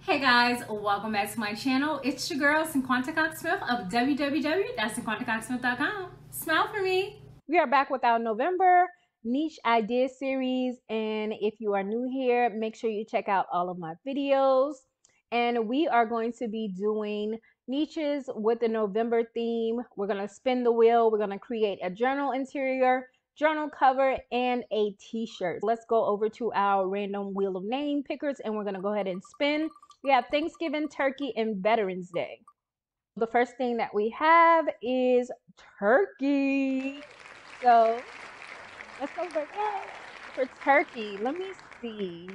Hey guys, welcome back to my channel. It's your girl Cinquanta Cox-Smith of www.cinquantacoxsmith.com. Smile for me. We are back with our November niche idea series, and if you are new here, make sure you check out all of my videos. And we are going to be doing niches with the November theme. We're going to spin the wheel. We're going to create a journal interior, journal cover, and a t-shirt. Let's go over to our random wheel of name pickers, and we're going to go ahead and spin. We have Thanksgiving, Turkey, and Veterans Day. The first thing that we have is turkey. So let's go for turkey. Let me see.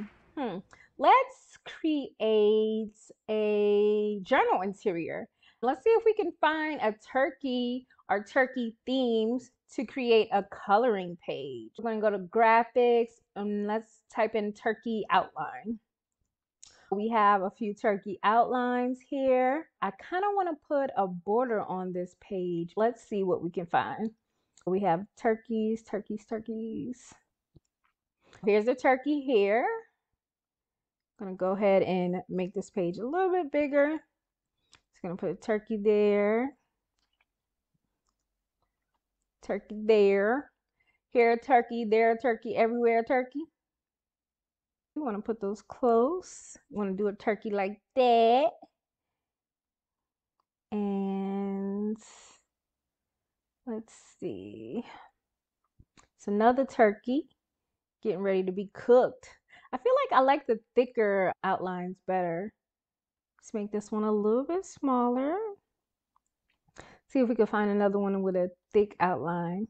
Let's create a journal interior. Let's see if we can find a turkey or turkey themes to create a coloring page. We're going to go to graphics and let's type in turkey outline. We have a few turkey outlines here. I kind of want to put a border on this page. Let's see what we can find. We have turkeys. Here's a turkey here. I'm going to go ahead and make this page a little bit bigger. Just going to put a turkey there. Turkey there. Here a turkey, there a turkey, everywhere a turkey. We want to put those close. We want to do a turkey like that. And let's see. It's another turkey getting ready to be cooked. I feel like I like the thicker outlines better. Let's make this one a little bit smaller. See if we can find another one with a thick outline.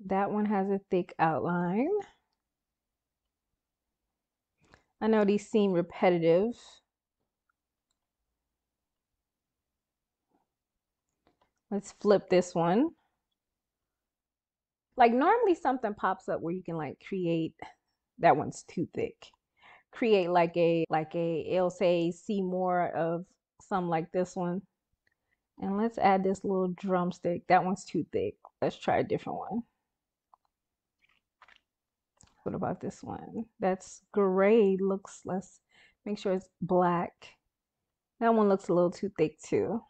That one has a thick outline. I know these seem repetitive. Let's flip this one. Like normally something pops up where you can like create, that one's too thick. Create like it'll say see more of something like this one. And let's add this little drumstick. That one's too thick. Let's try a different one. What about this one? That's gray. Let's make sure it's black. That one looks a little too thick too.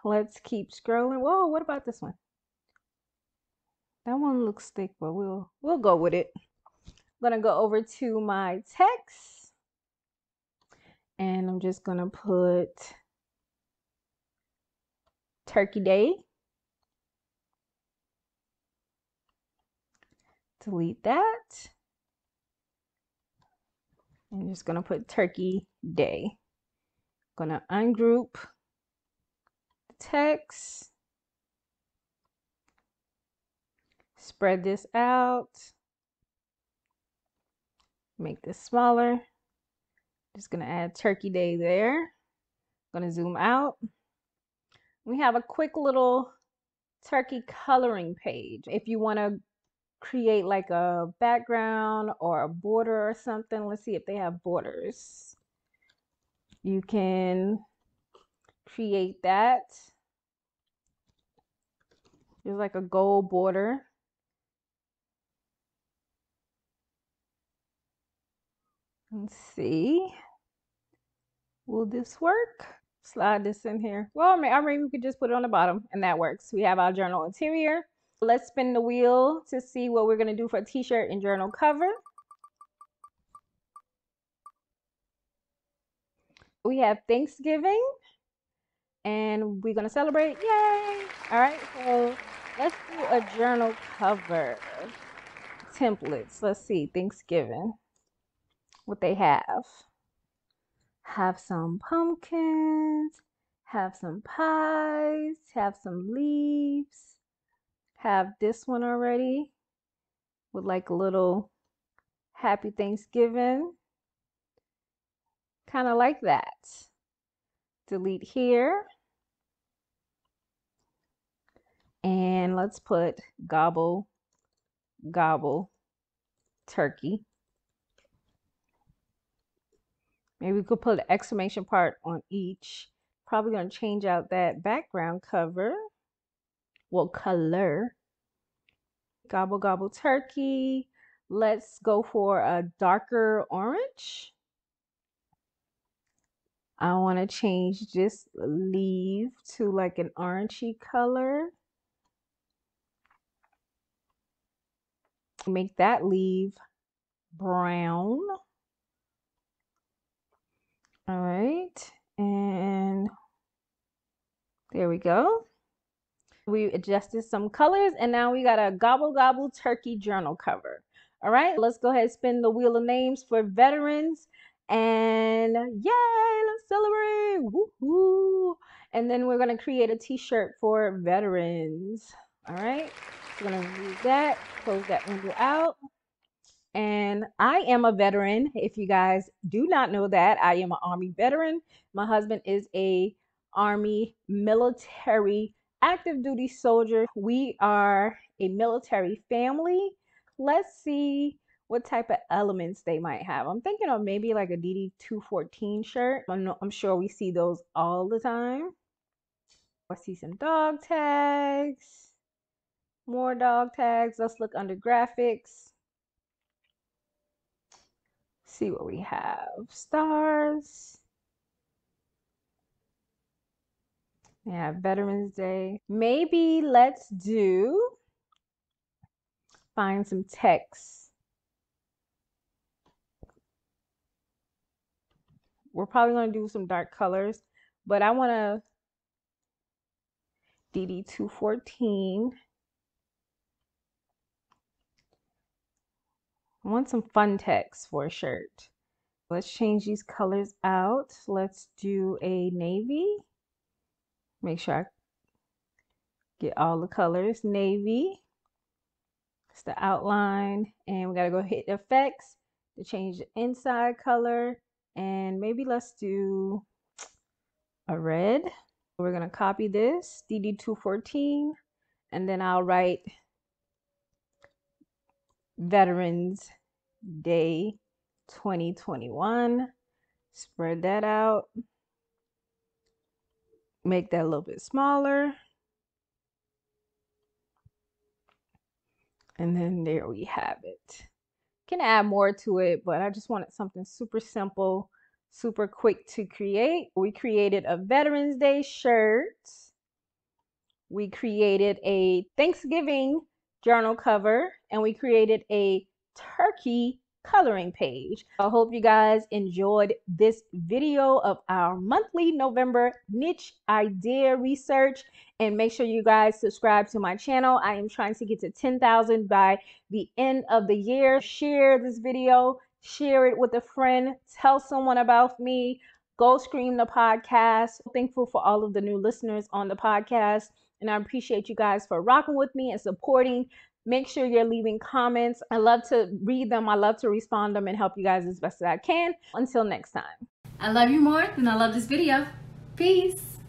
Let's keep scrolling. Whoa, what about this one? That one looks thick, but we'll go with it. I'm gonna go over to my text and I'm just gonna put Turkey Day. Delete that. I'm just gonna put Turkey Day. Gonna ungroup the text. Spread this out. Make this smaller. Just gonna add Turkey Day there. Gonna zoom out. We have a quick little turkey coloring page. If you want to create like a background or a border or something, let's see if they have borders. You can create that. There's like a gold border. Let's see. Will this work? Slide this in here. Well, maybe we could just put it on the bottom and that works. We have our journal interior. Let's spin the wheel to see what we're going to do for a t-shirt and journal cover. We have Thanksgiving and we're going to celebrate. Yay! All right, so let's do a journal cover. Templates. Let's see, Thanksgiving. What they have. Have some pumpkins, have some pies, have some leaves, have this one already with like a little happy Thanksgiving. Kind of like that. Delete here. And let's put gobble, gobble, turkey. Maybe we could put an exclamation part on each. Probably going to change out that background cover. Well, color. Gobble, gobble, turkey. Let's go for a darker orange. I want to change this leaf to like an orangey color. Make that leaf brown. All right, and there we go. We adjusted some colors, and now we got a Gobble Gobble Turkey journal cover. All right, let's go ahead and spin the wheel of names for veterans. And yay, let's celebrate. Woohoo! And then we're going to create a t-shirt for veterans. All right, we're going to remove that, close that window out. And I am a veteran. If you guys do not know that, I am an Army veteran. My husband is a Army military active duty soldier. We are a military family. Let's see what type of elements they might have. I'm thinking of maybe like a DD-214 shirt. I'm sure we see those all the time. I see some dog tags, more dog tags. Let's look under graphics. See what we have. Stars. We have Veterans Day. Maybe let's find some text. We're probably going to do some dark colors, but I want to DD-214. I want some fun text for a shirt. Let's change these colors out. Let's do a navy. Make sure I get all the colors. Navy. It's the outline, and we got to go hit effects to change the inside color, and maybe let's do a red. We're going to copy this DD-214, and then I'll write Veterans Day 2021. Spread that out, make that a little bit smaller, and then there we have it. Can add more to it, but I just wanted something super simple, super quick to create. We created a Veterans Day shirt. We created a Thanksgiving journal cover, and we created a turkey coloring page. I hope you guys enjoyed this video of our monthly November niche idea research, and make sure you guys subscribe to my channel. I am trying to get to 10,000 by the end of the year. Share this video, share it with a friend, tell someone about me. Go Scream the podcast. Thankful for all of the new listeners on the podcast, and I appreciate you guys for rocking with me and supporting. Make sure you're leaving comments. I love to read them. I love to respond them and help you guys as best as I can. Until next time. I love you more than I love this video. Peace.